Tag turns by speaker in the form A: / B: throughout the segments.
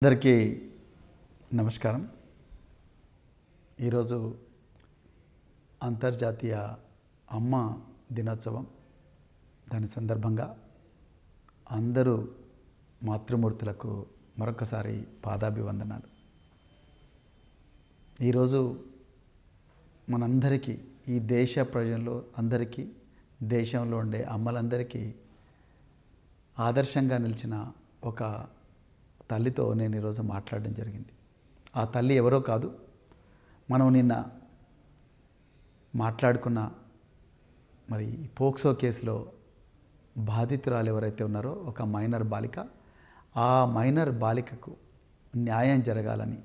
A: అందరికీ నమస్కారం. ఈరోజు అంతర్జాతీయ అమ్మ దినోత్సవం. దాని సందర్భంగా అందరూ మాతృమూర్తులకు మరొకసారి పాదాభివందనాలు. ఈరోజు మనందరికీ, ఈ దేశ ప్రజల్లో అందరికీ, దేశంలో ఉండే అమ్మలందరికీ ఆదర్శంగా నిలిచిన ఒక తల్లితో నేను ఈరోజు మాట్లాడడం జరిగింది. ఆ తల్లి ఎవరో కాదు, మనం నిన్న మాట్లాడుకున్న మరి పోక్సో కేసులో బాధితురాలు ఎవరైతే ఉన్నారో ఒక మైనర్ బాలిక, ఆ మైనర్ బాలికకు న్యాయం జరగాలని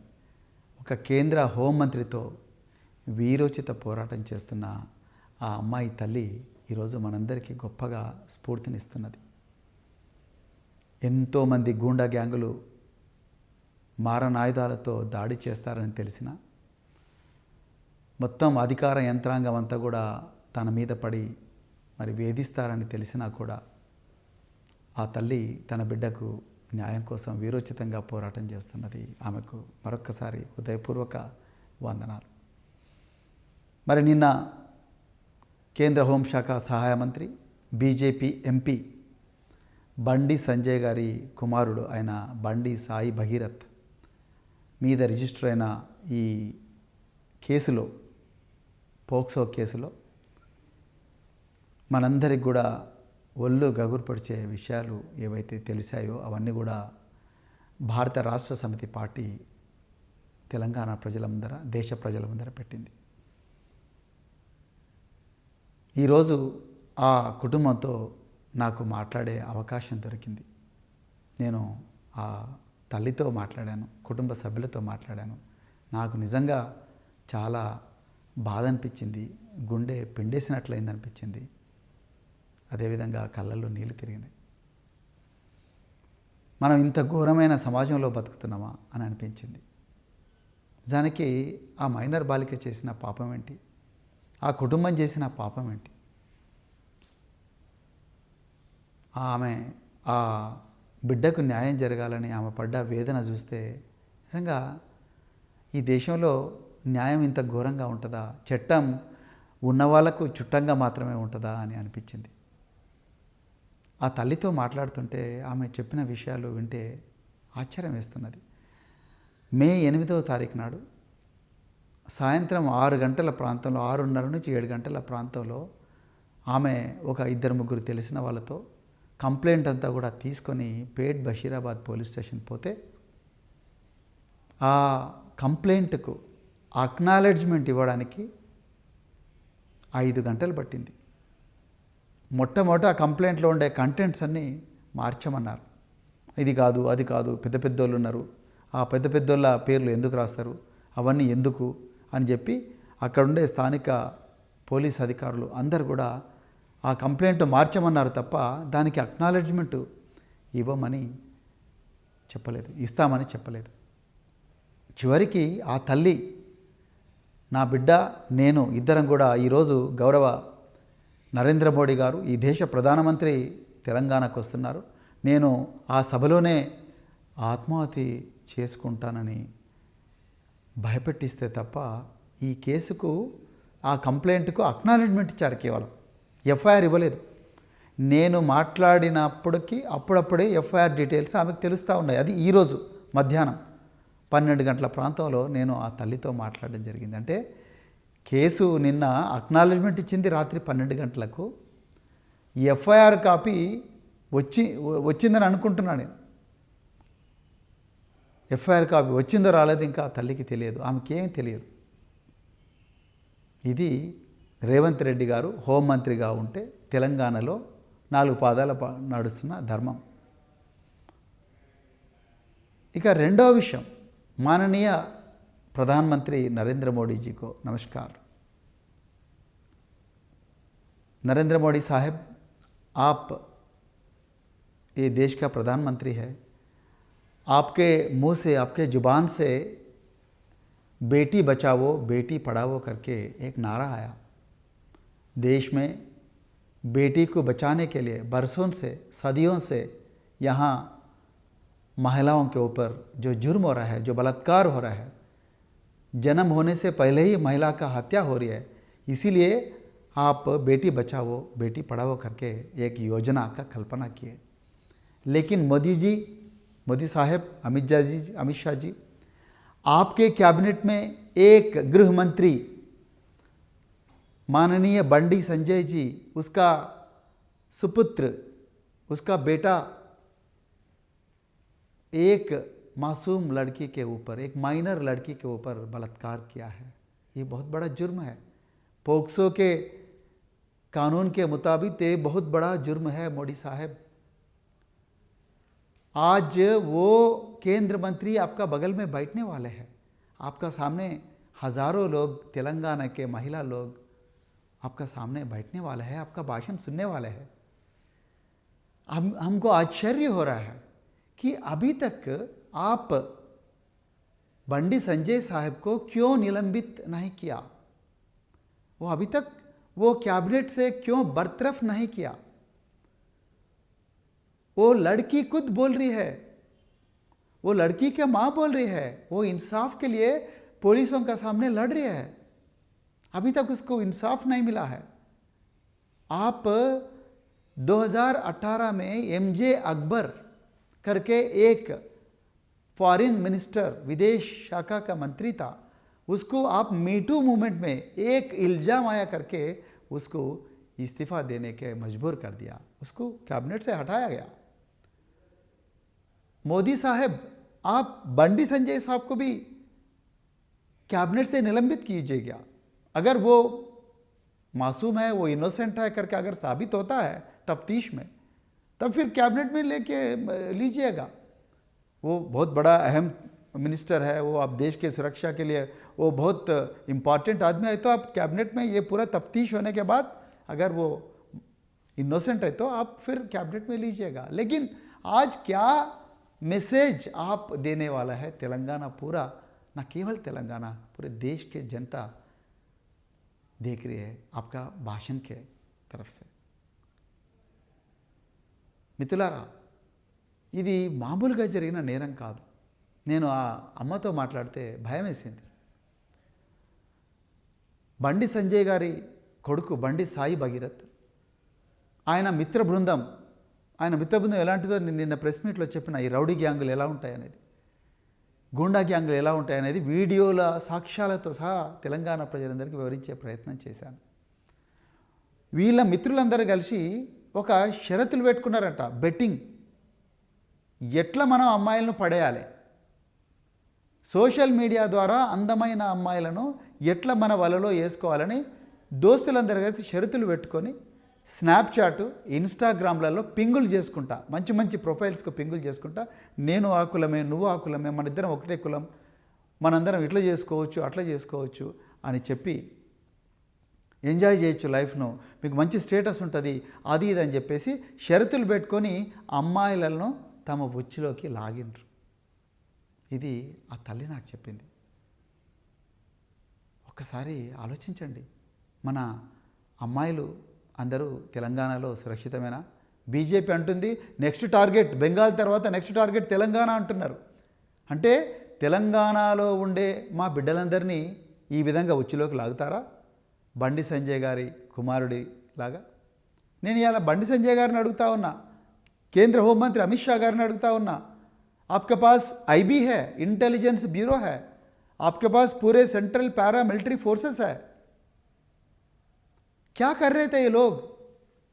A: ఒక కేంద్ర హోంమంత్రితో వీరోచిత పోరాటం చేస్తున్న ఆ అమ్మాయి తల్లి ఈరోజు మనందరికీ గొప్పగా స్ఫూర్తినిస్తున్నది. ఎంతోమంది గూండా గ్యాంగులు మారణాయుధాలతో దాడి చేస్తారని తెలిసిన, మొత్తం అధికార యంత్రాంగం అంతా కూడా తన మీద పడి మరి వేధిస్తారని తెలిసినా కూడా ఆ తల్లి తన బిడ్డకు న్యాయం కోసం వీరోచితంగా పోరాటం చేస్తున్నది. ఆమెకు మరొక్కసారి హృదయపూర్వక వందనాలు. మరి నిన్న కేంద్ర హోంశాఖ సహాయ మంత్రి, బీజేపీ ఎంపీ బండి సంజయ్ గారి కుమారుడు ఆయన బండి సాయి భగీరథ్ మీద రిజిస్టర్ అయిన ఈ కేసులో, పోక్సో కేసులో మనందరికి కూడా ఒళ్ళు గగుర్పరిచే విషయాలు ఏవైతే తెలిసాయో అవన్నీ కూడా భారత రాష్ట్ర సమితి పార్టీ తెలంగాణ ప్రజల ముందర, దేశ ప్రజల ముందర పెట్టింది. ఈరోజు ఆ కుటుంబంతో నాకు మాట్లాడే అవకాశం దొరికింది. నేను ఆ తల్లితో మాట్లాడాను, కుటుంబ సభ్యులతో మాట్లాడాను. నాకు నిజంగా చాలా బాధ అనిపించింది, గుండె పిండేసినట్లయింది అనిపించింది. అదేవిధంగా కళ్ళల్లో నీళ్ళు తిరిగినాయి. మనం ఇంత ఘోరమైన సమాజంలో బతుకుతున్నామా అని అనిపించింది. నిజానికి ఆ మైనర్ బాలిక చేసిన పాపం ఏంటి, ఆ కుటుంబం చేసిన పాపం ఏంటి? ఆమె ఆ బిడ్డకు న్యాయం జరగాలని ఆమె పడ్డ వేదన చూస్తే నిజంగా ఈ దేశంలో న్యాయం ఇంత ఘోరంగా ఉంటుందా, చట్టం ఉన్నవాళ్లకు చుట్టంగా మాత్రమే ఉంటుందా అని అనిపించింది. ఆ తల్లితో మాట్లాడుతుంటే ఆమె చెప్పిన విషయాలు వింటే ఆశ్చర్యం వేస్తున్నది. మే 8వ తారీఖు నాడు సాయంత్రం 6 గంటల ప్రాంతంలో, 6:30 నుంచి 7 గంటల ప్రాంతంలో ఆమె ఒక 2-3 తెలిసిన వాళ్ళతో కంప్లైంట్ అంతా కూడా తీసుకొని పేట్ బషీరాబాద్ పోలీస్ స్టేషన్ పోతే ఆ కంప్లైంట్కు అక్నాలెడ్జ్మెంట్ ఇవ్వడానికి 5 గంటలు పట్టింది. మొట్టమొదట ఆ కంప్లైంట్లో ఉండే కంటెంట్స్ అన్నీ మార్చమన్నారు. ఇది కాదు, అది కాదు, పెద్ద పెద్దోళ్ళు ఉన్నారు, ఆ పెద్ద పెద్దోళ్ళ పేర్లు ఎందుకు రాస్తారు, అవన్నీ ఎందుకు అని చెప్పి అక్కడుండే స్థానిక పోలీస్ అధికారులు అందరు కూడా ఆ కంప్లైంట్ మార్చమన్నారు తప్ప దానికి అక్నాలెడ్జ్మెంట్ ఇవ్వమని చెప్పలేదు, ఇస్తామని చెప్పలేదు. చివరికి ఆ తల్లి, నా బిడ్డ, నేను ఇద్దరం కూడా ఈరోజు గౌరవ నరేంద్ర మోడీ గారు, ఈ దేశ ప్రధానమంత్రి తెలంగాణకు వస్తున్నారు, నేను ఆ సభలోనే ఆత్మహత్య చేసుకుంటానని భయపెట్టిస్తే తప్ప ఈ కేసుకు, ఆ కంప్లైంట్కు అక్నాలెడ్జ్మెంట్ ఇచ్చారు, కేవలం ఎఫ్ఐఆర్ ఇవ్వలేదు. నేను మాట్లాడినప్పటికీ అప్పుడప్పుడే ఎఫ్ఐఆర్ డీటెయిల్స్ ఆమెకు తెలుస్తూ ఉన్నాయి. అది ఈరోజు మధ్యాహ్నం 12 గంటల ప్రాంతంలో నేను ఆ తల్లితో మాట్లాడడం జరిగింది. అంటే కేసు నిన్న అక్నాలెడ్జ్మెంట్ ఇచ్చింది రాత్రి 12 గంటలకు. ఎఫ్ఐఆర్ కాపీ వచ్చిందని అనుకుంటున్నాను నేను. ఎఫ్ఐఆర్ కాపీ వచ్చిందో రాలేదు ఇంకా తల్లికి తెలియదు, ఆమెకేమీ తెలియదు. ఇది రేవంత్ రెడ్డి గారు హోంమంత్రిగా ఉంటే తెలంగాణలో 4 పాదాల నడుస్తున్న ధర్మం. ఇక రెండవ విషయం, माननीय प्रधानमंत्री नरेंद्र मोदी जी को नमस्कार। नरेंद्र मोदी साहब, आप ये देश का प्रधानमंत्री है, आपके मुंह से, आपके ज़ुबान से बेटी बचाओ बेटी पढ़ाओ करके एक नारा आया। देश में बेटी को बचाने के लिए बरसों से, सदियों से यहाँ महिलाओं के ऊपर जो जुर्म हो रहा है, जो बलात्कार हो रहा है, जन्म होने से पहले ही महिला का हत्या हो रही है, इसीलिए आप बेटी बचाओ बेटी पढ़ाओ करके एक योजना का कल्पना किए। लेकिन मोदी साहब, अमित शाह जी, आपके कैबिनेट में एक गृह मंत्री माननीय बंडी संजय जी, उसका सुपुत्र, उसका बेटा एक मासूम लड़की के ऊपर, एक माइनर लड़की के ऊपर बलात्कार किया है। ये बहुत बड़ा जुर्म है। पोक्सो के कानून के मुताबिक ये बहुत बड़ा जुर्म है मोदी साहब। आज वो केंद्र मंत्री आपका बगल में बैठने वाले हैं, आपका सामने हजारों लोग, तेलंगाना के महिला लोग आपका सामने बैठने वाले हैं, आपका भाषण सुनने वाले हैं। हमको आश्चर्य हो रहा है कि अभी तक आप बंडी संजय साहब को क्यों निलंबित नहीं किया, वो अभी तक वो कैबिनेट से क्यों बरतरफ नहीं किया। वो लड़की खुद बोल रही है, वो लड़की के माँ बोल रही है, वो इंसाफ के लिए पुलिसों का सामने लड़ रही है, अभी तक उसको इंसाफ नहीं मिला है। आप 2018 में एमजे अकबर करके एक फॉरेन मिनिस्टर, विदेश शाखा का मंत्री था, उसको आप मीटू मूवमेंट में एक इल्जाम आया करके उसको इस्तीफा देने के मजबूर कर दिया, उसको कैबिनेट से हटाया गया। मोदी साहब, आप बंडी संजय साहब को भी कैबिनेट से निलंबित कीजिएगा। अगर वो मासूम है, वो इनोसेंट है करके अगर साबित होता है तफ्तीश में, तब फिर कैबिनेट में लेके लीजिएगा। वो बहुत बड़ा अहम मिनिस्टर है, वो आप देश के सुरक्षा के लिए वो बहुत इम्पॉर्टेंट आदमी है, तो आप कैबिनेट में ये पूरा तफ्तीश होने के बाद अगर वो इनोसेंट है तो आप फिर कैबिनेट में लीजिएगा। लेकिन आज क्या मैसेज आप देने वाला है तेलंगाना पूरा, ना केवल तेलंगाना, पूरे देश के जनता देख रही है आपका भाषण के तरफ से। మిత్రులారా, ఇది మామూలుగా జరిగిన నేరం కాదు. నేను ఆ అమ్మతో మాట్లాడితే భయం వేసింది. బండి సంజయ్ గారి కొడుకు బండి సాయి భగీరథ్, ఆయన మిత్ర బృందం ఎలాంటిదో నిన్న ప్రెస్ మీట్లో చెప్పిన, ఈ రౌడీ గ్యాంగులు ఎలా ఉంటాయనేది, గూండా గ్యాంగులు ఎలా ఉంటాయనేది వీడియోల సాక్ష్యాలతో సహా తెలంగాణ ప్రజలందరికీ వివరించే ప్రయత్నం చేశాను. వీళ్ళ మిత్రులందరూ కలిసి ఒక షరతులు పెట్టుకున్నారట, బెట్టింగ్, ఎట్లా మనం అమ్మాయిలను పడేయాలి, సోషల్ మీడియా ద్వారా అందమైన అమ్మాయిలను ఎట్లా మన వలలో వేసుకోవాలని దోస్తులందరూ కలిసి షరతులు పెట్టుకొని స్నాప్చాట్, ఇన్స్టాగ్రామ్లలో పింగులు చేసుకుంటా, మంచి మంచి ప్రొఫైల్స్కు పింగులు చేసుకుంటా, నేను ఆ కులమే, నువ్వు ఆ కులమే, మన ఇద్దరం ఒకటే కులం, మనందరం ఇట్లా చేసుకోవచ్చు అట్లా చేసుకోవచ్చు అని చెప్పి ఎంజాయ్ చేయొచ్చు లైఫ్ను, మీకు మంచి స్టేటస్ ఉంటుంది, అది ఇది అని చెప్పేసి షరతులు పెట్టుకొని అమ్మాయిలను తమ ఉచ్చులోకి లాగినరు. ఇది ఆ తల్లి నాకు చెప్పింది. ఒక్కసారి ఆలోచించండి, మన అమ్మాయిలు అందరూ తెలంగాణలో సురక్షితమేనా? బీజేపీ అంటుంది నెక్స్ట్ టార్గెట్ బెంగాల్ తర్వాత నెక్స్ట్ టార్గెట్ తెలంగాణ అంటున్నారు. అంటే తెలంగాణలో ఉండే మా బిడ్డలందరినీ ఈ విధంగా ఉచ్చులోకి లాగుతారా? బండి సంజయ్ గారి కుమారుడి లాగా. నేను ఇలా బండి సంజయ్ గారిని అడుగుతా ఉన్నా, కేంద్ర హోంమంత్రి అమిత్ షా గారిని అడుగుతా ఉన్నా, आपके पास आईबी है, इंटेलिजेंस ब्यूरो है, आपके पास पूरे सेंट्रल पैरा मिलिट्री फोर्सेस है, क्या कर रहे थे ये लोग?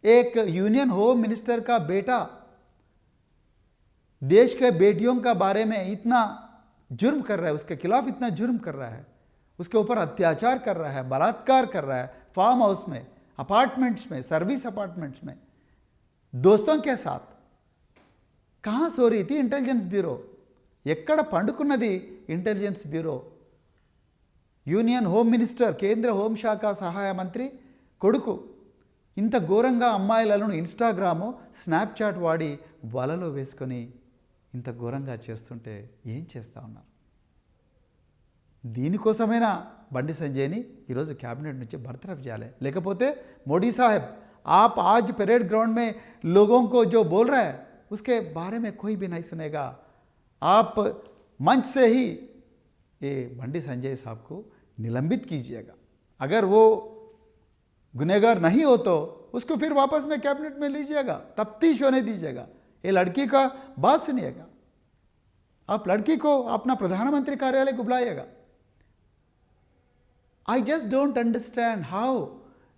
A: एक यूनियन होम मिनिस्टर का बेटा देश के बेटियों का बारे में इतना जुर्म कर रहा है, उसके खिलाफ इतना जुर्म कर रहा है, उसके ऊपर अत्याचार कर रहा है, बलात्कार कर रहा है, फार्म हाउस में, अपार्टमेंट्स में, सर्विस अपार्टमेंट्स में, दोस्तों के साथ. कहाँ सो रही थी इंटेलिजेंस ब्यूरो? ఎక్కడ పండుకున్నది intelligence bureau? Union home minister, కేంద్ర హోంశాఖ సహాయ మంత్రి కొడుకు ఇంత ఘోరంగా అమ్మాయిలను ఇన్స్టాగ్రాము, స్నాప్చాట్ వాడి వలలో వేసుకొని ఇంత ఘోరంగా చేస్తుంటే ఏం చేస్తూ ఉన్నారు? దీనికోసమైనా బండి సంజయ్ని ఈరోజు క్యాబినెట్ నుంచి బర్తరఫ్ చేయాలి. లేకపోతే మోడీ సాహెబ్, आप आज परेड ग्राउंड में लोगों को जो बोल रहा है उसके बारे में कोई भी नहीं सुनेगा. आप मंच से ही ये बंडी संजय साहब को निलंबित कीजिएगा। अगर वो गुनहगार नहीं हो तो उसको फिर वापस में कैबिनेट में लीजिएगा, तफ्तीश होने दीजिएगा। ये लड़की का बात सुनिएगा, आप लड़की को अपना प्रधानमंत्री कार्यालय को बुलाइएगा। I just don't understand how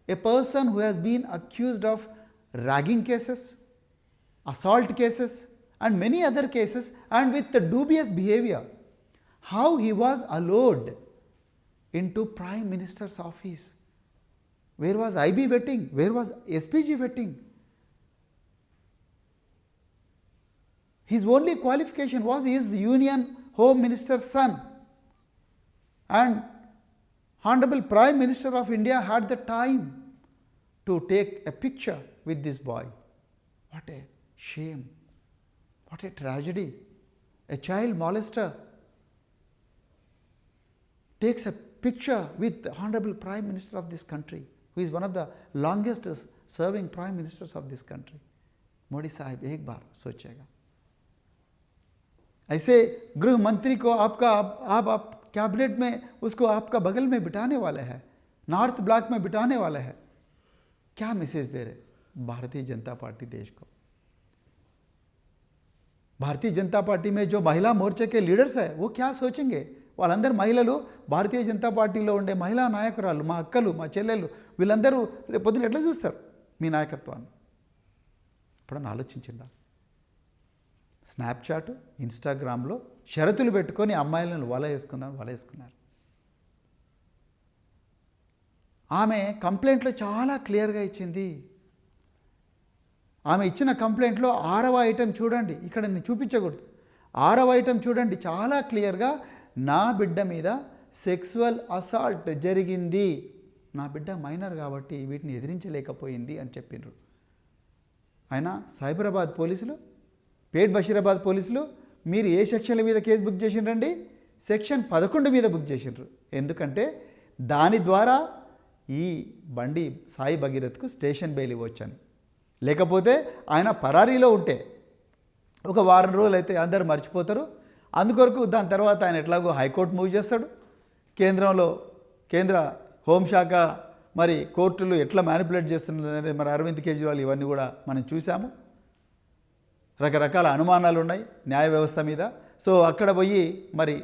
A: a person who has been accused of ragging cases, assault cases and many other cases and with the dubious behavior, how he was allowed into Prime Minister's office. Where was IB vetting? Where was SPG vetting? His only qualification was his Union Home Minister's son, and Honorable Prime Minister of India had the time to take a picture with this boy. What a shame, what a tragedy. A child molester takes a picture with the Honorable Prime Minister of this country, who is one of the longest serving Prime Ministers of this country. Modi साहब एक बार सोचिएगा। ऐसे गृह मंत्री को आप cabinet में उसको आपका बगल में बिठाने वाले हैं, नॉर्थ ब्लॉक में बिठाने वाले हैं, क्या मैसेज दे रहे भारतीय जनता पार्टी देश को? भारतीय जनता पार्टी में जो महिला मोर्चे के लीडर्स है वो क्या सोचेंगे? వాళ్ళందరూ మహిళలు, భారతీయ జనతా పార్టీలో ఉండే మహిళా నాయకురాలు, మా అక్కలు, మా చెల్లెళ్ళు, వీళ్ళందరూ రేపు పొద్దున ఎట్లా చూస్తారు మీ నాయకత్వాన్ని? ఎప్పుడన్నా ఆలోచించిందా? స్నాప్చాట్, ఇన్స్టాగ్రామ్లో షరతులు పెట్టుకొని అమ్మాయిలను వలేసుకున్నారు. ఆమె కంప్లైంట్లో చాలా క్లియర్గా ఇచ్చింది. ఆమె ఇచ్చిన కంప్లైంట్లో 6వ ఐటెం చూడండి, ఇక్కడ నేను చూపించకూడదు, 6వ ఐటెం చూడండి, చాలా క్లియర్గా నా బిడ్డ మీద సెక్సువల్ అసాల్ట్ జరిగింది, నా బిడ్డ మైనర్ కాబట్టి వీటిని ఎదిరించలేకపోయింది అని చెప్పిండ్రు. ఆయన సైబరాబాద్ పోలీసులు, పేట్ బషీరాబాద్ పోలీసులు మీరు ఏ సెక్షన్ల మీద కేసు బుక్ చేసిండ్రండి? సెక్షన్ 11 మీద బుక్ చేసిండ్రు. ఎందుకంటే దాని ద్వారా ఈ బండి సాయి భగీరథ్కు స్టేషన్ బెయిల్ ఇవ్వచ్చని. లేకపోతే ఆయన పరారీలో ఉంటే ఒక వారం రోజులు అయితే అందరూ మర్చిపోతారు. అందుకొరకు దాని తర్వాత ఆయన ఎట్లాగో హైకోర్టు మూవ్ చేస్తాడు. కేంద్ర హోంశాఖ మరి కోర్టులు ఎట్లా మ్యానిపులేట్ చేస్తున్నది మరి అరవింద్ కేజ్రీవాల్ ఇవన్నీ కూడా మనం చూసాము. రకరకాల అనుమానాలు ఉన్నాయి న్యాయ వ్యవస్థ మీద. సో అక్కడ పోయి మరి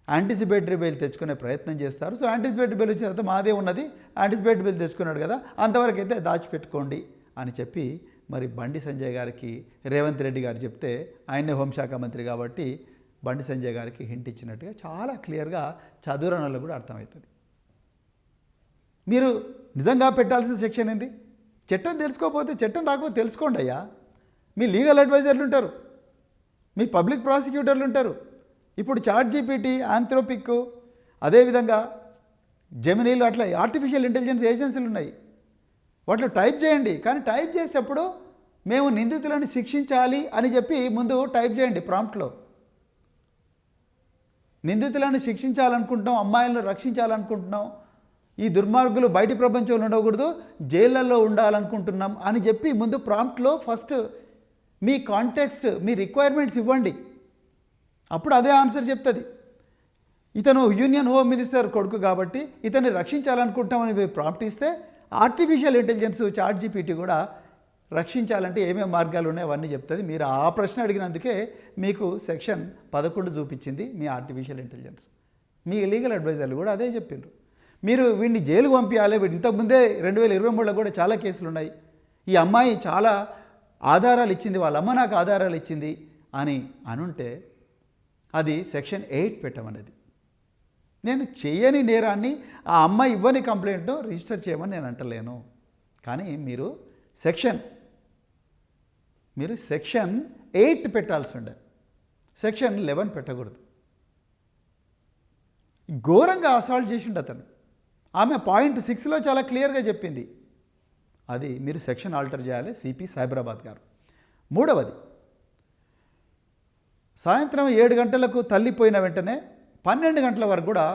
A: యాంటిసిపేటరీ బెయిల్ తెచ్చుకునే ప్రయత్నం చేస్తారు. సో యాంటిసిపేటరీ బెయిల్ వచ్చిన తర్వాత మాదే ఉన్నది, యాంటిసిపేటరీ బెయిల్ తెచ్చుకున్నాడు కదా, అంతవరకు అయితే దాచిపెట్టుకోండి అని చెప్పి మరి బండి సంజయ్ గారికి రేవంత్ రెడ్డి గారు చెప్తే, ఆయనే హోంశాఖ మంత్రి కాబట్టి బండి సంజయ్ గారికి హింట్ ఇచ్చినట్టుగా చాలా క్లియర్గా చదువురాని వాళ్ళకు కూడా అర్థమవుతుంది. మీరు నిజంగా పెట్టాల్సిన సెక్షన్ ఏంది? చట్టం తెలుసుకోకపోతే, చట్టం రాకపోతే తెలుసుకోండి అయ్యా. మీ లీగల్ అడ్వైజర్లు ఉంటారు, మీ పబ్లిక్ ప్రాసిక్యూటర్లు ఉంటారు. ఇప్పుడు చాట్ జీపీటీ, ఆంథ్రోపిక్, అదేవిధంగా జెమినీలు, అట్లా ఆర్టిఫిషియల్ ఇంటెలిజెన్స్ ఏజెన్సీలు ఉన్నాయి. వాటిలో టైప్ చేయండి. కానీ టైప్ చేసేటప్పుడు మేము నిందితులను శిక్షించాలి అని చెప్పి ముందు టైప్ చేయండి ప్రాంప్ట్లో. నిందితులను శిక్షించాలనుకుంటున్నాం, అమ్మాయిలను రక్షించాలనుకుంటున్నాం, ఈ దుర్మార్గులు బయటి ప్రపంచంలో ఉండకూడదు, జైళ్ళల్లో ఉండాలనుకుంటున్నాం అని చెప్పి ముందు ప్రాంప్ట్లో ఫస్ట్ మీ కాంటెక్స్ట్, మీ రిక్వైర్మెంట్స్ ఇవ్వండి. అప్పుడు అదే ఆన్సర్ చెప్తుంది. ఇతను యూనియన్ హోమ్ మినిస్టర్ కొడుకు కాబట్టి ఇతన్ని రక్షించాలనుకుంటామని మీరు ప్రాంప్ట్ ఇస్తే, ఆర్టిఫిషియల్ ఇంటెలిజెన్స్ చాట్ జీపీటీ కూడా రక్షించాలంటే ఏమేమి మార్గాలు ఉన్నాయో అవన్నీ చెప్తుంది. మీరు ఆ ప్రశ్న అడిగినందుకే మీకు సెక్షన్ 11 చూపించింది మీ ఆర్టిఫిషియల్ ఇంటెలిజెన్స్. మీ లీగల్ అడ్వైజర్లు కూడా అదే చెప్పిండ్రు. మీరు వీడిని జైలుకు పంపించాలి. ఇంతకుముందే 2023లో కూడా చాలా కేసులు ఉన్నాయి. ఈ అమ్మాయి చాలా ఆధారాలు ఇచ్చింది, వాళ్ళ అమ్మ నాకు ఆధారాలు ఇచ్చింది అని అనుంటే అది సెక్షన్ 8 పెట్టమనేది. నేను చేయని నేరాన్ని ఆ అమ్మాయి ఇవ్వని కంప్లైంట్ను రిజిస్టర్ చేయమని నేను అంటలేను. కానీ మీరు సెక్షన్ 8 పెట్టాల్సి ఉండే, సెక్షన్ 11 పెట్టకూడదు. ఘోరంగా అసాల్ట్ చేసిండు అతను. ఆమె పాయింట్ 6లో చాలా క్లియర్గా చెప్పింది. అది మీరు సెక్షన్ ఆల్టర్ చేయాలి, సిపి సైబరాబాద్ గారు. 3వది, సాయంత్రం 7 గంటలకు తల్లిపోయిన వెంటనే 12 గంటల వరకు కూడా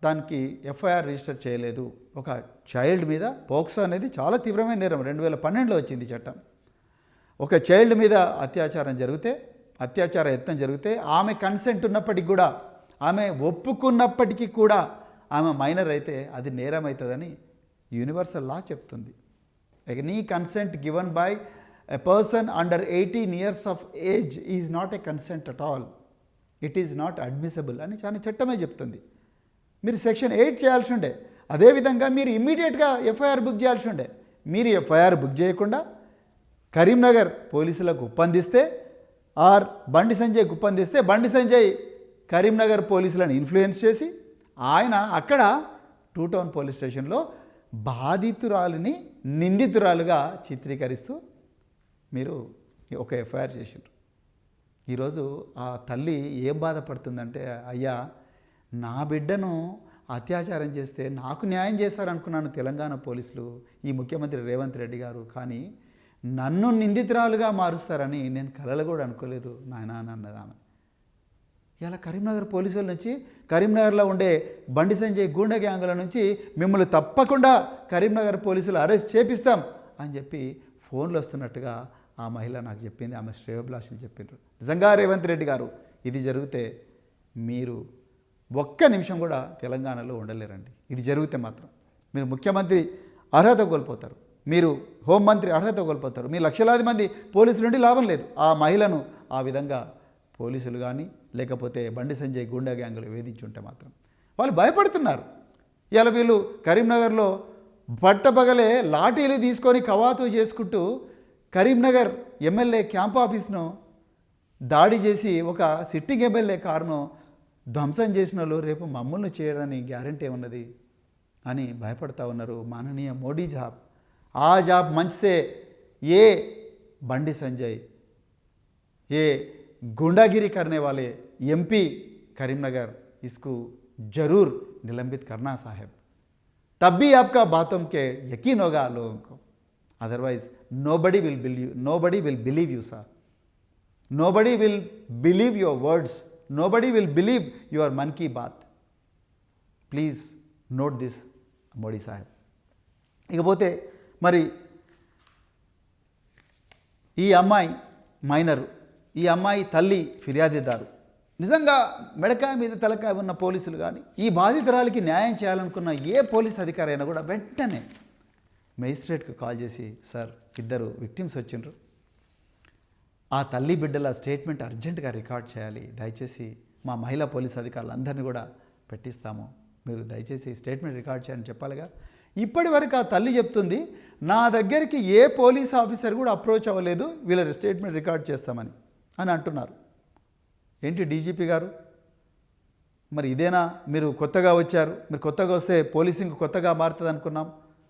A: దానికి ఎఫ్ఐఆర్ రిజిస్టర్ చేయలేదు. ఒక చైల్డ్ మీద పోక్సో అనేది చాలా తీవ్రమైన నేరం, 2012లో వచ్చింది చట్టం. ఒక చైల్డ్ మీద అత్యాచారం జరిగితే అత్యాచార యత్నం జరిగితే ఆమె కన్సెంట్ ఉన్నప్పటికీ కూడా, ఆమె ఒప్పుకున్నప్పటికీ కూడా ఆమె మైనర్ అయితే అది నేరం అవుతుందని యూనివర్సల్ లా చెప్తుంది. Any consent given by a person under 18 years of age is not a consent at all, it is not admissible అని చాలా చట్టమే చెప్తుంది. మీరు సెక్షన్ 8 చేయాల్సి ఉండే. అదేవిధంగా మీరు ఇమ్మీడియట్గా ఎఫ్ఐఆర్ బుక్ చేయాల్సి ఉండే. మీరు ఎఫ్ఐఆర్ బుక్ చేయకుండా కరీంనగర్ పోలీసులకు ఒప్పందిస్తే, ఆర్ బండి సంజయ్ ఒప్పందిస్తే, బండి సంజయ్ కరీంనగర్ పోలీసులను ఇన్ఫ్లుయెన్స్ చేసి ఆయన అక్కడ 2 Town పోలీస్ స్టేషన్లో బాధితురాలిని నిందితురాలుగా చిత్రీకరిస్తూ మీరు ఒక ఎఫ్ఐఆర్ చేసిండ్రు. ఈరోజు ఆ తల్లి ఏం బాధపడుతుందంటే, అయ్యా నా బిడ్డను అత్యాచారం చేస్తే నాకు న్యాయం చేస్తారనుకున్నాను తెలంగాణ పోలీసులు, ఈ ముఖ్యమంత్రి రేవంత్ రెడ్డి గారు, కానీ నన్ను నిందితురాలుగా మారుస్తారని నేను కలలు కూడా అనుకోలేదు నాయన అని అన్నది ఆమె. ఇలా కరీంనగర్ పోలీసుల నుంచి, కరీంనగర్లో ఉండే బండి సంజయ్ గూండా గ్యాంగుల నుంచి మిమ్మల్ని తప్పకుండా కరీంనగర్ పోలీసులు అరెస్ట్ చేపిస్తాం అని చెప్పి ఫోన్లు వస్తున్నట్టుగా ఆ మహిళ నాకు చెప్పింది. ఆమె శ్రేయోభిలాషులు చెప్పిండ్రు. నిజంగా రేవంత్ రెడ్డి గారు ఇది జరిగితే మీరు ఒక్క నిమిషం కూడా తెలంగాణలో ఉండలేరండి. ఇది జరిగితే మాత్రం మీరు ముఖ్యమంత్రి అర్హత కోల్పోతారు, మీరు హోంమంత్రి అర్హత కోల్పోతారు, మీ లక్షలాది మంది పోలీసుల నుండి లాభం లేదు. ఆ మహిళను ఆ విధంగా పోలీసులు కానీ లేకపోతే బండి సంజయ్ గూండా గ్యాంగులు వేధించుంటే మాత్రం వాళ్ళు భయపడుతున్నారు. ఇలా వీళ్ళు కరీంనగర్లో పట్టపగలే లాఠీలు తీసుకొని కవాతు చేసుకుంటూ కరీంనగర్ ఎమ్మెల్యే క్యాంప్ ఆఫీస్ను దాడి చేసి ఒక సిట్టింగ్ ఎమ్మెల్యే కారును ధ్వంసం చేసిన వాళ్ళు రేపు మమ్మల్ని చేయడానికి గ్యారంటీ ఉన్నది అని భయపడతా ఉన్నారు. మాననీయ మోడీ జాబ్ ఆ జాబ్ మంచిసే ఏ బండి సంజయ్ ఏ गुंडागिरी करने वाले एमपी करीमनगर इसको जरूर निलंबित करना साहब, तब भी आपका बातों के यकीन होगा लोगों को, otherwise nobody will believe you sir, nobody will believe your words, nobody will believe your मन की बात. Please note this Modi Saheb. ఇకపోతే మరి ఈ అమ్మాయి మైనరు, ఈ అమ్మాయి తల్లి ఫిర్యాదుదారు. నిజంగా మెడకాయ మీద తలకాయ ఉన్న పోలీసులు కానీ ఈ బాధితురాలికి న్యాయం చేయాలనుకున్న ఏ పోలీస్ అధికారి అయినా కూడా వెంటనే మెజిస్ట్రేట్కి కాల్ చేసి, సార్ 2 విక్టిమ్స్ వచ్చిండ్రు, ఆ తల్లి బిడ్డల స్టేట్మెంట్ అర్జెంటుగా రికార్డ్ చేయాలి, దయచేసి మా మహిళా పోలీస్ అధికారులందరినీ కూడా పెట్టిస్తాము, మీరు దయచేసి స్టేట్మెంట్ రికార్డ్ చేయాలని చెప్పాలిగా. ఇప్పటి వరకు ఆ తల్లి చెప్తుంది, నా దగ్గరికి ఏ పోలీస్ ఆఫీసర్ కూడా అప్రోచ్ అవ్వలేదు వీళ్ళ స్టేట్మెంట్ రికార్డ్ చేస్తామని అని అంటున్నారు. ఏంటి డీజీపీ గారు, మరి ఇదేనా మీరు కొత్తగా వచ్చారు, మీరు కొత్తగా వస్తే పోలీసింగ్ కొత్తగా మారుతుంది అనుకున్నాం,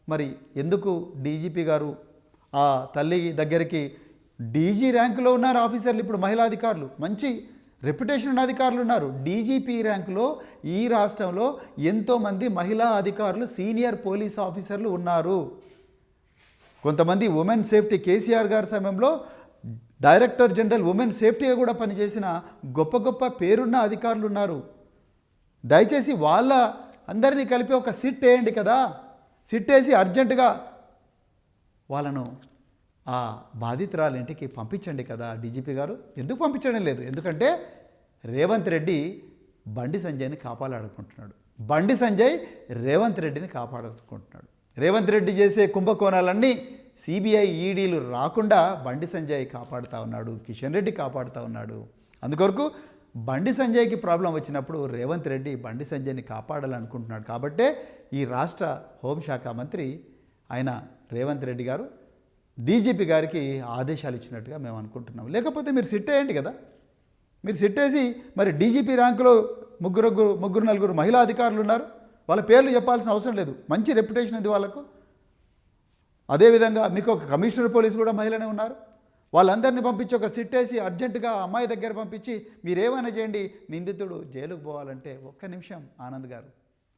A: మరి ఎందుకు డీజీపీ గారు ఆ తల్లి దగ్గరికి, డీజీ ర్యాంకులో ఉన్నారు ఆఫీసర్లు, ఇప్పుడు మహిళా అధికారులు మంచి రెప్యుటేషన్ ఉన్న అధికారులు ఉన్నారు. డీజీపీ ర్యాంకులో ఈ రాష్ట్రంలో ఎంతోమంది మహిళా అధికారులు సీనియర్ పోలీస్ ఆఫీసర్లు ఉన్నారు. కొంతమంది ఉమెన్ సేఫ్టీ, కేసీఆర్ గారి సమయంలో డైరెక్టర్ జనరల్ ఉమెన్ సేఫ్టీగా కూడా పనిచేసిన గొప్ప గొప్ప పేరున్న అధికారులు ఉన్నారు. దయచేసి వాళ్ళ అందరినీ కలిపి ఒక సిట్ వేయండి కదా, సిట్ వేసి అర్జెంటుగా వాళ్ళను ఆ బాధితురాలు ఇంటికి పంపించండి కదా డీజీపీ గారు. ఎందుకు పంపించడం లేదు, ఎందుకంటే రేవంత్ రెడ్డి బండి సంజయ్ని కాపాడాలనుకుంటున్నాడు, బండి సంజయ్ రేవంత్ రెడ్డిని కాపాడాలనుకుంటున్నాడు. రేవంత్ రెడ్డి చేసే కుంభకోణాలన్నీ సిబిఐ ఈడీలు రాకుండా బండి సంజయ్ కాపాడుతూ ఉన్నాడు, కిషన్ రెడ్డి కాపాడుతూ ఉన్నాడు. అందుకొరకు బండి సంజయ్కి ప్రాబ్లం వచ్చినప్పుడు రేవంత్ రెడ్డి బండి సంజయ్ని కాపాడాలనుకుంటున్నాడు. కాబట్టే ఈ రాష్ట్ర హోంశాఖ మంత్రి ఆయన రేవంత్ రెడ్డి గారు డీజీపీ గారికి ఆదేశాలు ఇచ్చినట్టుగా మేము అనుకుంటున్నాం. లేకపోతే మీరు సిట్ వేయండి కదా, మీరు సిట్ వేసి మరి డీజీపీ ర్యాంకులో ముగ్గురు నలుగురు మహిళా అధికారులు ఉన్నారు, వాళ్ళ పేర్లు చెప్పాల్సిన అవసరం లేదు, మంచి రెప్యుటేషన్ ఉంది వాళ్ళకు. అదేవిధంగా మీకు ఒక కమిషనర్ పోలీసు కూడా మహిళనే ఉన్నారు, వాళ్ళందరినీ పంపించి ఒక సిట్ వేసి అర్జెంటుగా అమ్మాయి దగ్గర పంపించి మీరేమైనా చేయండి, నిందితుడు జైలుకు పోవాలంటే ఒక్క నిమిషం ఆనంద్ గారు,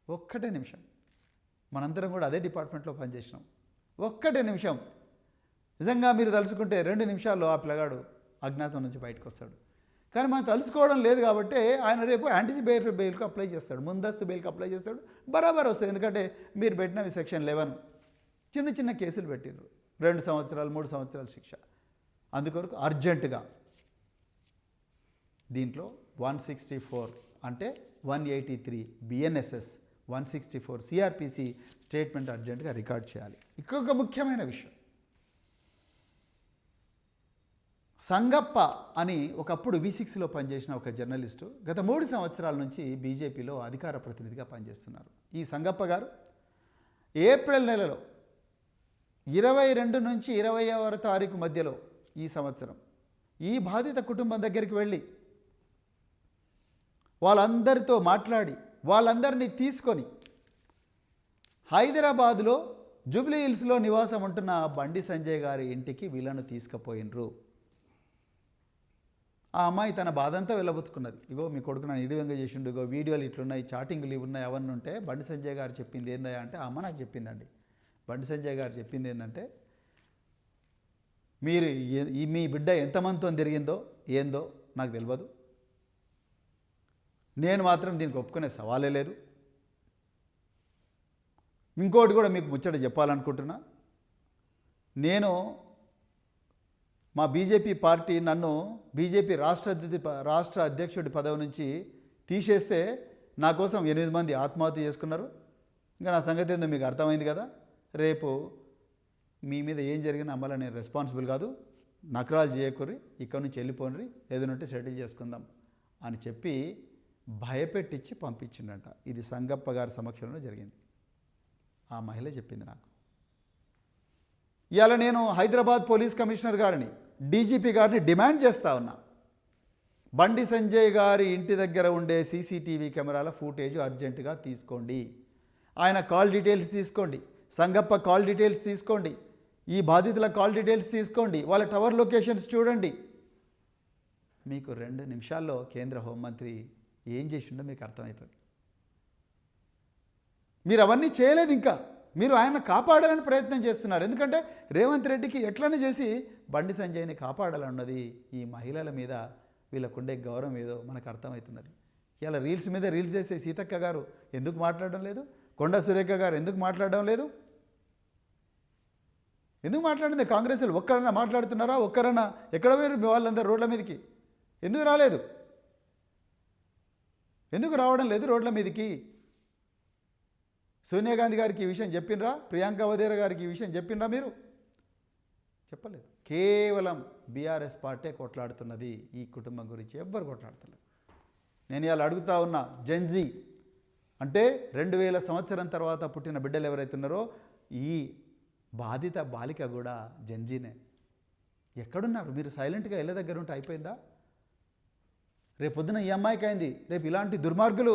A: ఒక్కటే నిమిషం. మనందరం కూడా అదే డిపార్ట్మెంట్లో పనిచేసినాం, ఒక్కటే నిమిషం. నిజంగా మీరు తలుచుకుంటే 2 నిమిషాల్లో ఆ పిల్లగాడు అజ్ఞాతం నుంచి బయటకు వస్తాడు. కానీ మనం తలుచుకోవడం లేదు కాబట్టి ఆయన రేపు యాంటిసిపేటరీ బెయిల్కి అప్లై చేస్తాడు, ముందస్తు బెయిల్కి అప్లై చేస్తాడు, బరాబర్ వస్తుంది. ఎందుకంటే మీరు పెట్టినవి సెక్షన్ 11 చిన్న చిన్న కేసులు పెట్టిర్రు, 2 సంవత్సరాలు 3 సంవత్సరాల శిక్ష. అందుకొరకు అర్జెంటుగా దీంట్లో 164 అంటే 183 బిఎన్ఎస్ఎస్, 164 సిఆర్పిసి స్టేట్మెంట్ అర్జెంటుగా రికార్డ్ చేయాలి. ఇంకొక ముఖ్యమైన విషయం, సంగప్ప అని ఒకప్పుడు V6లో పనిచేసిన ఒక జర్నలిస్టు గత 3 సంవత్సరాల నుంచి బీజేపీలో అధికార ప్రతినిధిగా పనిచేస్తున్నారు. ఈ సంగప్ప గారు ఏప్రిల్ నెలలో 22 నుంచి 20వ తారీఖు మధ్యలో ఈ సంవత్సరం ఈ బాధిత కుటుంబం దగ్గరికి వెళ్ళి వాళ్ళందరితో మాట్లాడి వాళ్ళందరినీ తీసుకొని హైదరాబాదులో జూబ్లీ హిల్స్లో నివాసం ఉంటున్న బండి సంజయ్ గారి ఇంటికి వీళ్ళను తీసుకుపోయినరు. ఆ అమ్మాయి తన బాధంతా వెళ్ళబుచ్చుకున్నది. ఇగో మీ కొడుకు నన్ను ఇడివంగా చేసిండు, ఇగో వీడియోలు ఇట్లున్నాయి, చాటింగ్లు ఇవి ఉన్నాయి, అవన్నీ ఉంటే బండి సంజయ్ గారు చెప్పింది ఏందా అంటే, ఆ అమ్మ నాకు చెప్పిందండి. బండి సంజయ్ గారు చెప్పింది ఏంటంటే, మీరు మీ బిడ్డ ఎంతమందితో తిరిగిందో ఏందో నాకు తెలియదు, నేను మాత్రం దీనికి ఒప్పుకునే సవాలే లేదు. ఇంకోటి కూడా మీకు ముచ్చట చెప్పాలనుకుంటున్నా, నేను మా బీజేపీ పార్టీ నన్ను బీజేపీ రాష్ట్ర అధ్యక్షుడి పదవి నుంచి తీసేస్తే నా కోసం 8 మంది ఆత్మహత్య చేసుకున్నారు. ఇంకా నా సంగతి ఏందో మీకు అర్థమైంది కదా. రేపు మీ మీద ఏం జరిగినా అమ్మలా నేను రెస్పాన్సిబుల్ కాదు, నకరాలు చేయకూరి, ఇక్కడి నుంచి వెళ్ళిపోండి, ఏదైనా సెటిల్ చేసుకుందాం అని చెప్పి భయపెట్టించి పంపించిండంట. ఇది సంగప్ప గారి సమక్షంలో జరిగింది. ఆ మహిళ చెప్పింది నాకు. ఇవాళ నేను హైదరాబాద్ పోలీస్ కమిషనర్ గారిని, డీజీపీ గారిని డిమాండ్ చేస్తూ ఉన్నా, బండి సంజయ్ గారి ఇంటి దగ్గర ఉండే సీసీటీవీ కెమెరాల ఫుటేజ్ అర్జెంటుగా తీసుకోండి. ఆయన కాల్ డీటెయిల్స్ తీసుకోండి, సంగప్ప కాల్ డీటెయిల్స్ తీసుకోండి, ఈ బాధితుల కాల్ డీటెయిల్స్ తీసుకోండి, వాళ్ళ టవర్ లొకేషన్స్ చూడండి. మీకు 2 నిమిషాల్లో కేంద్ర హోంమంత్రి ఏం చేసిండో మీకు అర్థమవుతుంది. మీరు అవన్నీ చేయలేదు, ఇంకా మీరు ఆయన కాపాడాలని ప్రయత్నం చేస్తున్నారు. ఎందుకంటే రేవంత్ రెడ్డికి ఎట్లనే చేసి బండి సంజయ్ని కాపాడాలన్నది ఈ మహిళల మీద వీళ్ళకుండే గౌరవం ఏదో మనకు అర్థమవుతున్నది. ఇలా రీల్స్ మీద రీల్స్ చేసే సీతక్క గారు ఎందుకు మాట్లాడడం లేదు, కొండా సురేఖ గారు ఎందుకు మాట్లాడడం లేదు, ఎందుకు మాట్లాడింది? కాంగ్రెస్ వాళ్ళు ఒక్కరన్నా మాట్లాడుతున్నారా? ఒక్కరన్నా ఎక్కడ పోయారు మీ వాళ్ళందరూ రోడ్ల మీదకి? ఎందుకు రాలేదు? ఎందుకు రావడం లేదు రోడ్ల మీదకి? సోనియా గాంధీ గారికి ఈ విషయం చెప్పినరా? ప్రియాంక వధేరా గారికి ఈ విషయం చెప్పినరా? మీరు చెప్పలేదు. కేవలం బీఆర్ఎస్ పార్టీ కొట్లాడుతున్నది ఈ కుటుంబం గురించి, ఎవ్వరు కొట్లాడుతున్నారు. నేను ఇవాళ అడుగుతా ఉన్నా, జెన్జీ అంటే 2000 సంవత్సరం తర్వాత పుట్టిన బిడ్డలు ఎవరైతున్నారో ఈ బాధిత బాలిక కూడా జెన్జీనే. ఎక్కడున్నారు మీరు? సైలెంట్గా ఇళ్ళ దగ్గర ఉంటే అయిపోయిందా? రేపు పొద్దున ఈ అమ్మాయికి అయింది, రేపు ఇలాంటి దుర్మార్గులు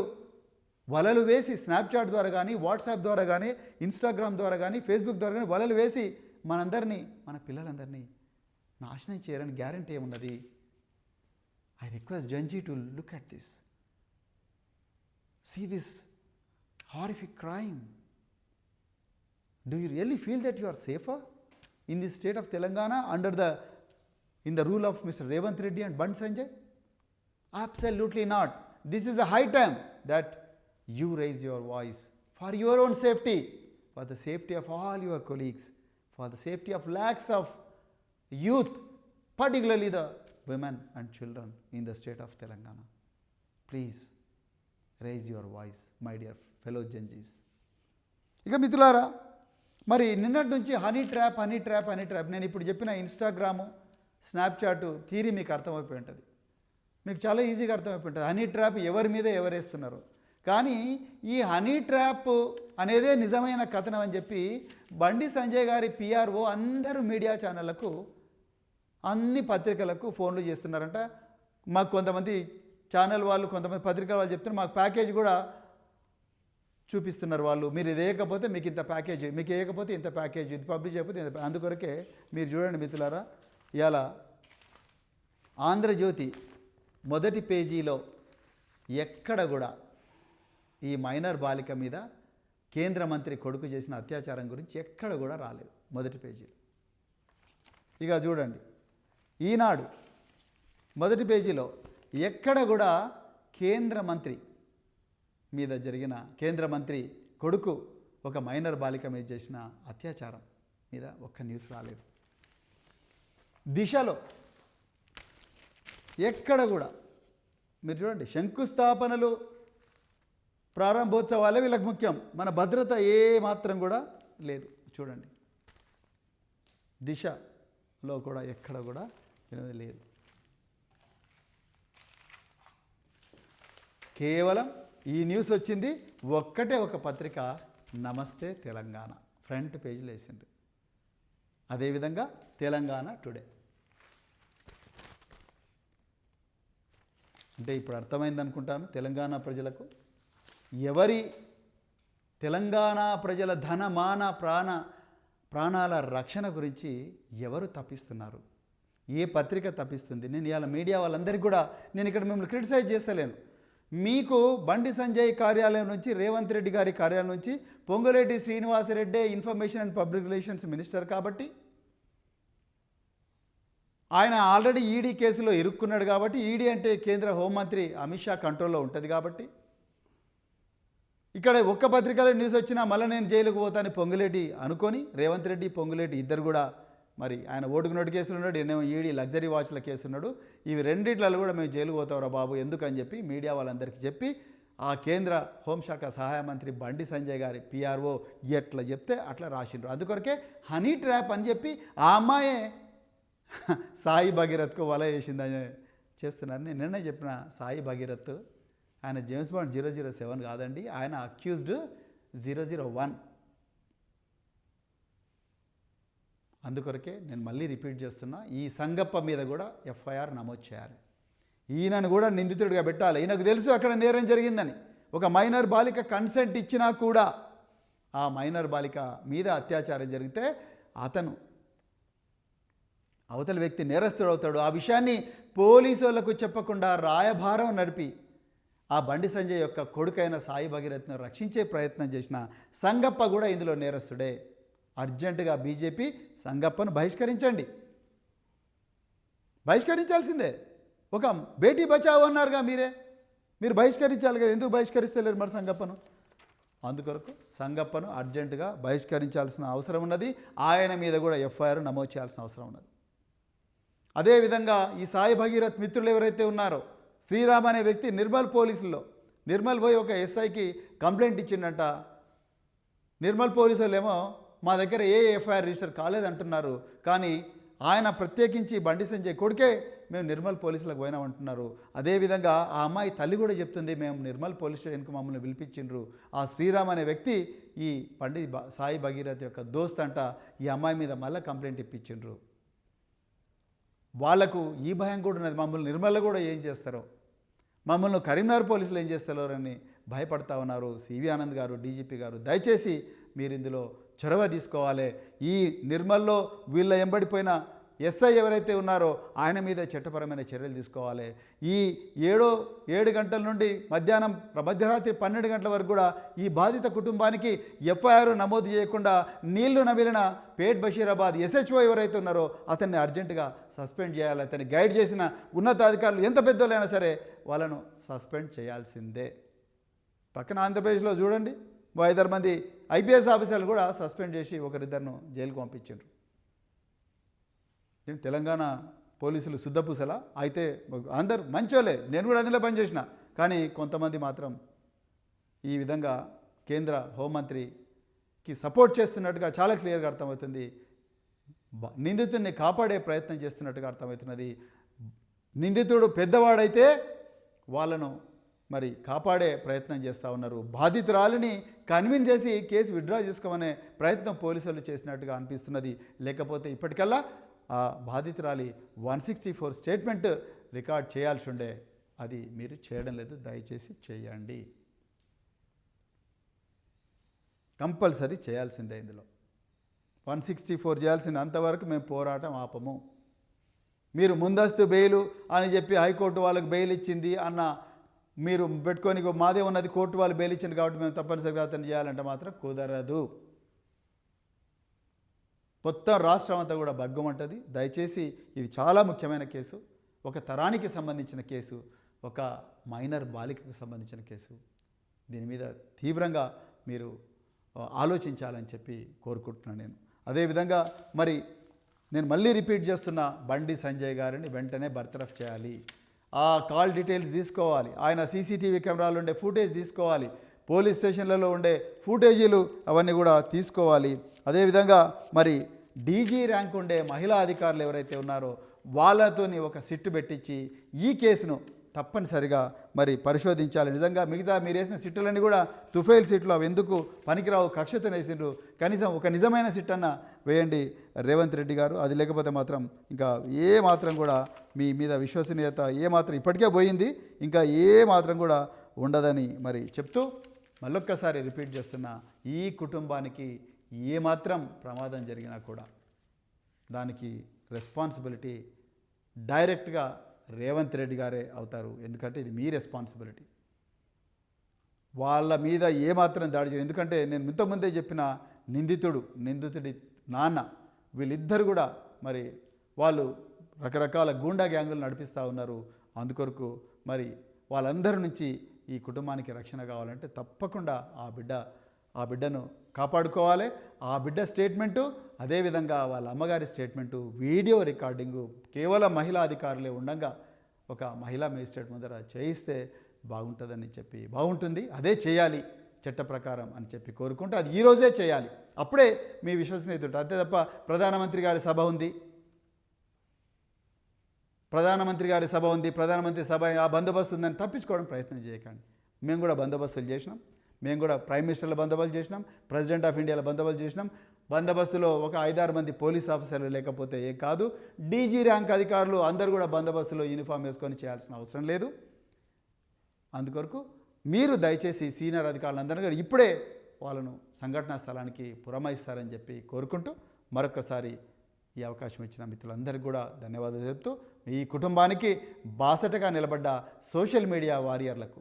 A: వలలు వేసి స్నాప్చాట్ ద్వారా కానీ, వాట్సాప్ ద్వారా కానీ, ఇన్స్టాగ్రామ్ ద్వారా కానీ, ఫేస్బుక్ ద్వారా కానీ వలలు వేసి మనందరినీ, మన పిల్లలందరినీ నాశనం చేయరని గ్యారంటీ ఏమున్నది? ఐ రిక్వెస్ట్ జంజీ to look at this, see this horrific crime. Do you really feel that you are safer in the state of Telangana in the rule of Mr. Revanth Reddy and Bandi Sanjay? Absolutely not. This is the high time that you raise your voice for your own safety, for the safety of all your colleagues, for the safety of lakhs of youth, particularly the women and children in the state of Telangana. Please raise your voice, my dear fellow Genjis. ఇక మిత్రులారా, మరి నిన్నటి నుంచి honey trap నేను ఇప్పుడు చెప్పిన Instagram, Snapchat theory మీకు అర్థమైపోయి ఉంటుంది. మీకు చాలా ఈజీగా అర్థమైపోయి ఉంటుంది హనీ ట్రాప్ ఎవరి మీద ఎవరేస్తున్నారు. కానీ ఈ హనీ ట్రాప్ అనేదే నిజమైన కథనం అని చెప్పి బండి సంజయ్ గారి పిఆర్ఓ అందరూ మీడియా ఛానళ్లకు, అన్ని పత్రికలకు ఫోన్లు చేస్తున్నారంట. మాకు కొంతమంది ఛానల్ వాళ్ళు, కొంతమంది పత్రికల వాళ్ళు చెప్తున్నారు, మాకు ప్యాకేజ్ కూడా చూపిస్తున్నారు వాళ్ళు. మీరు ఇది వేయకపోతే మీకు ఇంత ప్యాకేజ్, మీకు వేయకపోతే ఇంత ప్యాకేజ్, ఇది పబ్లిష్ చేయకపోతే ఇంత. అందుకొరకే మీరు చూడండి మిత్రులారా, ఇవాళ ఆంధ్రజ్యోతి మొదటి పేజీలో ఎక్కడ కూడా ఈ మైనర్ బాలిక మీద కేంద్ర మంత్రి కొడుకు చేసిన అత్యాచారం గురించి ఎక్కడ కూడా రాలేదు మొదటి పేజీలో. ఇక చూడండి, ఈనాడు మొదటి పేజీలో ఎక్కడ కూడా కేంద్ర మంత్రి మీద జరిగిన, కేంద్ర మంత్రి కొడుకు ఒక మైనర్ బాలిక మీద చేసిన అత్యాచారం మీద ఒక్క న్యూస్ రాలేదు. దిశలో ఎక్కడ కూడా మీరు చూడండి, శంకుస్థాపనలు ప్రారంభోత్సవాలే వీళ్ళకి ముఖ్యం, మన భద్రత ఏ మాత్రం కూడా లేదు. చూడండి, దిశలో కూడా ఎక్కడ కూడా లేదు. కేవలం ఈ న్యూస్ వచ్చింది ఒక్కటే ఒక పత్రిక, నమస్తే తెలంగాణ ఫ్రంట్ పేజీలో వేసింది. అదేవిధంగా తెలంగాణ టుడే. అంటే ఇప్పుడు అర్థమైంది అనుకుంటాను తెలంగాణ ప్రజలకు, ఎవరి తెలంగాణ ప్రజల ధన మాన ప్రాణాల రక్షణ గురించి ఎవరు తప్పిస్తున్నారు, ఏ పత్రిక తప్పిస్తుంది. నేను ఇవాళ మీడియా వాళ్ళందరికీ కూడా నేను ఇక్కడ మిమ్మల్ని క్రిటిసైజ్ చేస్తలేను. మీకు బండి సంజయ్ కార్యాలయం నుంచి, రేవంత్ రెడ్డి గారి కార్యాలయం నుంచి Ponguleti Srinivasa Reddy information and public relations minister కాబట్టి, ఆయన ఆల్రెడీ ఈడీ కేసులో ఇరుక్కున్నాడు కాబట్టి, ఈడీ అంటే కేంద్ర హోంమంత్రి అమిత్ షా కంట్రోల్లో ఉంటుంది కాబట్టి, ఇక్కడ ఒక్క పత్రికలో న్యూస్ వచ్చినా మళ్ళీ నేను జైలుకు పోతాను పొంగులేటి అనుకొని, రేవంత్ రెడ్డి పొంగులేటి ఇద్దరు కూడా మరి ఆయన ఓటుకు నోటు కేసులు ఉన్నాడు, ఎన్నో ఈడీ లగ్జరీ వాచ్ల కేసు ఉన్నాడు, ఇవి రెండిట్లలో కూడా మేము జైలుకు పోతావురా బాబు ఎందుకని చెప్పి మీడియా వాళ్ళందరికీ చెప్పి, ఆ కేంద్ర హోంశాఖ సహాయ మంత్రి బండి సంజయ్ గారి పిఆర్ఓ ఎట్లా చెప్తే అట్లా రాసిండ్రు. అందుకొరకే హనీ ట్రాప్ అని చెప్పి ఆ అమ్మాయే సాయి భగీరథ్కు వల వేసిందని చేస్తున్నారు. నేను నిన్నే చెప్పిన, సాయి భగీరథ్ ఆయన జేమ్స్ బాండ్ 007 కాదండి, ఆయన అక్యూజ్డ్ 001. అందుకొరకే నేను మళ్ళీ రిపీట్ చేస్తున్నా, ఈ సంగప్ప మీద కూడా ఎఫ్ఐఆర్ నమోదు చేయాలి, ఈయనను కూడా నిందితుడిగా పెట్టాలి. ఈయనకు తెలుసు అక్కడ నేరం జరిగిందని, ఒక మైనర్ బాలిక కన్సెంట్ ఇచ్చినా కూడా ఆ మైనర్ బాలిక మీద అత్యాచారం జరిగితే అతను అవతల వ్యక్తి నేరస్తుడు అవుతాడు. ఆ విషయాన్ని పోలీసు వాళ్ళకు చెప్పకుండా రాయభారం నడిపి ఆ బండి సంజయ్ యొక్క కొడుకైన సాయి భగీరథ్ను రక్షించే ప్రయత్నం చేసిన సంగప్ప కూడా ఇందులో నేరస్తుడే. అర్జెంటుగా బీజేపీ సంగప్పను బహిష్కరించండి, బహిష్కరించాల్సిందే. ఒక బేటీ బచావో అన్నారుగా మీరు బహిష్కరించాలి కదా, ఎందుకు బహిష్కరిస్తలేరు మరి సంగప్పను? అందుకొరకు సంగప్పను అర్జెంటుగా బహిష్కరించాల్సిన అవసరం ఉన్నది, ఆయన మీద కూడా ఎఫ్ఐఆర్ నమోదు చేయాల్సిన అవసరం ఉన్నది. అదేవిధంగా ఈ సాయి భగీరథ్ మిత్రులు ఎవరైతే ఉన్నారో, శ్రీరామ్ అనే వ్యక్తి నిర్మల్ పోలీసుల్లో, నిర్మల్ పోయి ఒక ఎస్ఐకి కంప్లైంట్ ఇచ్చిండంట. నిర్మల్ పోలీసు వాళ్ళేమో మా దగ్గర ఏ ఎఫ్ఐఆర్ రిజిస్టర్ కాలేదంటున్నారు, కానీ ఆయన ప్రత్యేకించి బండి సంజయ్ కొడుకే మేము నిర్మల్ పోలీసులకు పోయినామంటున్నారు. అదేవిధంగా ఆ అమ్మాయి తల్లి కూడా చెప్తుంది, మేము నిర్మల్ పోలీస్ స్టేషన్కు మమ్మల్ని పిలిపించిండ్రు, ఆ శ్రీరామ్ అనే వ్యక్తి ఈ సాయి భగీరథ్ యొక్క దోస్త్ అంట, ఈ అమ్మాయి మీద మళ్ళీ కంప్లైంట్ ఇప్పించిండ్రు. వాళ్లకు ఈ భయం కూడా ఉన్నది, మమ్మల్ని నిర్మల్లో కూడా ఏం చేస్తారో, మమ్మల్ని కరీంనగర్ పోలీసులు ఏం చేస్తారో అని భయపడతా ఉన్నారు. సివి ఆనంద్ గారు, డీజీపీ గారు, దయచేసి మీరు ఇందులో చొరవ తీసుకోవాలి. ఈ నిర్మల్లో వీళ్ళ ఎంబడిపోయిన ఎస్ఐ ఎవరైతే ఉన్నారో ఆయన మీద చట్టపరమైన చర్యలు తీసుకోవాలి. ఈ 7 గంటల నుండి మధ్యరాత్రి 12 గంటల వరకు కూడా ఈ బాధిత కుటుంబానికి ఎఫ్ఐఆర్ నమోదు చేయకుండా నీళ్లు నమిలిన పేట్ బషీరాబాద్ ఎస్హెచ్ఓ ఎవరైతే ఉన్నారో అతన్ని అర్జెంటుగా సస్పెండ్ చేయాలి. అతన్ని గైడ్ చేసిన ఉన్నతాధికారులు ఎంత పెద్దోళ్ళైనా సరే వాళ్ళను సస్పెండ్ చేయాల్సిందే. పక్కన ఆంధ్రప్రదేశ్లో చూడండి, 5 మంది ఐపీఎస్ ఆఫీసర్లు కూడా సస్పెండ్ చేసి ఒకరిద్దరిను జైలుకు పంపించారు. తెలంగాణ పోలీసులు శుద్ధపూసలా? అయితే అందరు మంచోలే, నేను కూడా అందులో పనిచేసిన, కానీ కొంతమంది మాత్రం ఈ విధంగా కేంద్ర హోంమంత్రికి సపోర్ట్ చేస్తున్నట్టుగా చాలా క్లియర్గా అర్థమవుతుంది. నిందితుడిని కాపాడే ప్రయత్నం చేస్తున్నట్టుగా అర్థమవుతున్నది. నిందితుడు పెద్దవాడైతే వాళ్ళను మరి కాపాడే ప్రయత్నం చేస్తూ ఉన్నారు. బాధితురాలిని కన్విన్స్ చేసి కేసు విత్డ్రా చేసుకోమనే ప్రయత్నం పోలీసులు చేసినట్టుగా అనిపిస్తున్నది. లేకపోతే ఇప్పటికల్లా ఆ బాధితురాలి 164 స్టేట్మెంట్ రికార్డ్ చేయాల్సి ఉండే, అది మీరు చేయడం లేదు. దయచేసి చేయండి, కంపల్సరీ చేయాల్సిందే. ఇందులో 164 చేయాల్సింది. అంతవరకు మేము పోరాటం ఆపము. మీరు ముందస్తు బెయిలు అని చెప్పి హైకోర్టు వాళ్ళకి బెయిల్ ఇచ్చింది అన్న మీరు పెట్టుకొని మాదే ఉన్నది, కోర్టు వాళ్ళు బెయిల్ ఇచ్చింది కాబట్టి మేము తప్పనిసరిగా అతను చేయాలంటే మాత్రం కుదరదు. మొత్తం రాష్ట్రం అంతా కూడా బగ్గమంటుంది. దయచేసి ఇది చాలా ముఖ్యమైన కేసు, ఒక తరానికి సంబంధించిన కేసు, ఒక మైనర్ బాలికకు సంబంధించిన కేసు. దీని మీద తీవ్రంగా మీరు ఆలోచించాలని చెప్పి కోరుకుంటున్నాను నేను. అదేవిధంగా మరి నేను మళ్ళీ రిపీట్ చేస్తున్నా, బండి సంజయ్ గారిని వెంటనే బర్తరఫ్ చేయాలి. ఆ కాల్ డీటెయిల్స్ తీసుకోవాలి, ఆయన సీసీటీవీ కెమెరాలు ఉండే ఫుటేజ్ తీసుకోవాలి, పోలీస్ స్టేషన్లలో ఉండే ఫుటేజీలు అవన్నీ కూడా తీసుకోవాలి. అదేవిధంగా మరి డీజీ ర్యాంక్ ఉండే మహిళా అధికారులు ఎవరైతే ఉన్నారో వాళ్ళతోని ఒక సిట్టు పెట్టించి ఈ కేసును తప్పనిసరిగా మరి పరిశోధించాలి. నిజంగా మిగతా మీరు వేసిన సిట్టులన్నీ కూడా తుఫైల్ సిట్లు, అవి ఎందుకు పనికిరావు, కక్షతో వేసిండ్రు. కనీసం ఒక నిజమైన సిట్ అన్న వేయండి రేవంత్ రెడ్డి గారు. అది లేకపోతే మాత్రం ఇంకా ఏ మాత్రం కూడా మీ మీద విశ్వసనీయత ఏ మాత్రం ఇప్పటికే పోయింది, ఇంకా ఏ మాత్రం కూడా ఉండదని మరి చెప్తూ మళ్ళొక్కసారి రిపీట్ చేస్తున్నా, ఈ కుటుంబానికి ఏ మాత్రం ప్రమాదం జరిగినా కూడా దానికి రెస్పాన్సిబిలిటీ డైరెక్ట్గా రేవంత్ రెడ్డి గారే అవుతారు. ఎందుకంటే ఇది మీ రెస్పాన్సిబిలిటీ. వాళ్ళ మీద ఏమాత్రం దాడి చేయదు. ఎందుకంటే నేను ఇంతకుముందే చెప్పిన నిందితుడి నాన్న వీళ్ళిద్దరు కూడా మరి వాళ్ళు రకరకాల గూండా గ్యాంగులు నడిపిస్తూ ఉన్నారు. అందుకొరకు మరి వాళ్ళందరి నుంచి ఈ కుటుంబానికి రక్షణ కావాలంటే తప్పకుండా ఆ బిడ్డను కాపాడుకోవాలి. ఆ బిడ్డ స్టేట్మెంటు, అదేవిధంగా వాళ్ళ అమ్మగారి స్టేట్మెంటు, వీడియో రికార్డింగు కేవలం మహిళా అధికారులే ఉండగా ఒక మహిళా మేజిస్ట్రేట్ ముందర చేయిస్తే బాగుంటుంది, అదే చేయాలి చట్ట ప్రకారం అని చెప్పి కోరుకుంటూ అది ఈరోజే చేయాలి. అప్పుడే మీ విశ్వసనీయత. అంతే తప్ప ప్రధానమంత్రి గారి సభ ఉంది, ప్రధానమంత్రి సభ ఆ బందోబస్తు ఉందని తప్పించుకోవడం ప్రయత్నం చేయకండి. మేము కూడా బందోబస్తులు చేసినాం, మేము కూడా ప్రైమ్ మినిస్టర్ల బందోబస్తు చేసినాం, ప్రెసిడెంట్ ఆఫ్ ఇండియాల బందోబస్తు చేసినాం. బందోబస్తులో ఒక 5-6 మంది పోలీస్ ఆఫీసర్లు లేకపోతే ఏం కాదు. డీజీ ర్యాంక్ అధికారులు అందరూ కూడా బందోబస్తులో యూనిఫామ్ వేసుకొని చేయాల్సిన అవసరం లేదు. అందుకొరకు మీరు దయచేసి సీనియర్ అధికారులందరూ కూడా ఇప్పుడే వాళ్ళను సంఘటనా స్థలానికి పురమాయిస్తారని చెప్పి కోరుకుంటూ మరొకసారి ఈ అవకాశం ఇచ్చిన మిత్రులందరికీ కూడా ధన్యవాదాలు చెప్తూ, ఈ కుటుంబానికి బాసటగా నిలబడ్డ సోషల్ మీడియా వారియర్లకు,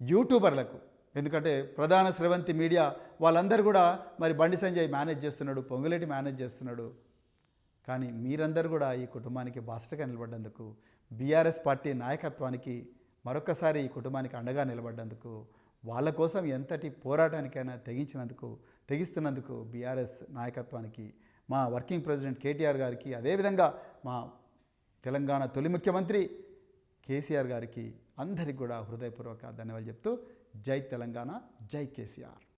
A: యూట్యూబర్లకు, ఎందుకంటే ప్రధాన స్రవంతి మీడియా వాళ్ళందరూ కూడా మరి బండి సంజయ్ మేనేజ్ చేస్తున్నాడు, పొంగులేటి మేనేజ్ చేస్తున్నాడు. కానీ మీరందరూ కూడా ఈ కుటుంబానికి బాసటగా నిలబడ్డందుకు, బీఆర్ఎస్ పార్టీ నాయకత్వానికి మరొకసారి ఈ కుటుంబానికి అండగా నిలబడ్డందుకు, వాళ్ళ కోసం ఎంతటి పోరాటానికైనా తెగిస్తున్నందుకు బీఆర్ఎస్ నాయకత్వానికి, మా వర్కింగ్ ప్రెసిడెంట్ కేటీఆర్ గారికి, అదేవిధంగా మా తెలంగాణ తొలి ముఖ్యమంత్రి కేసీఆర్ గారికి అందరికీ కూడా హృదయపూర్వక ధన్యవాదాలు చెప్తూ, జై తెలంగాణ, జై కేసీఆర్.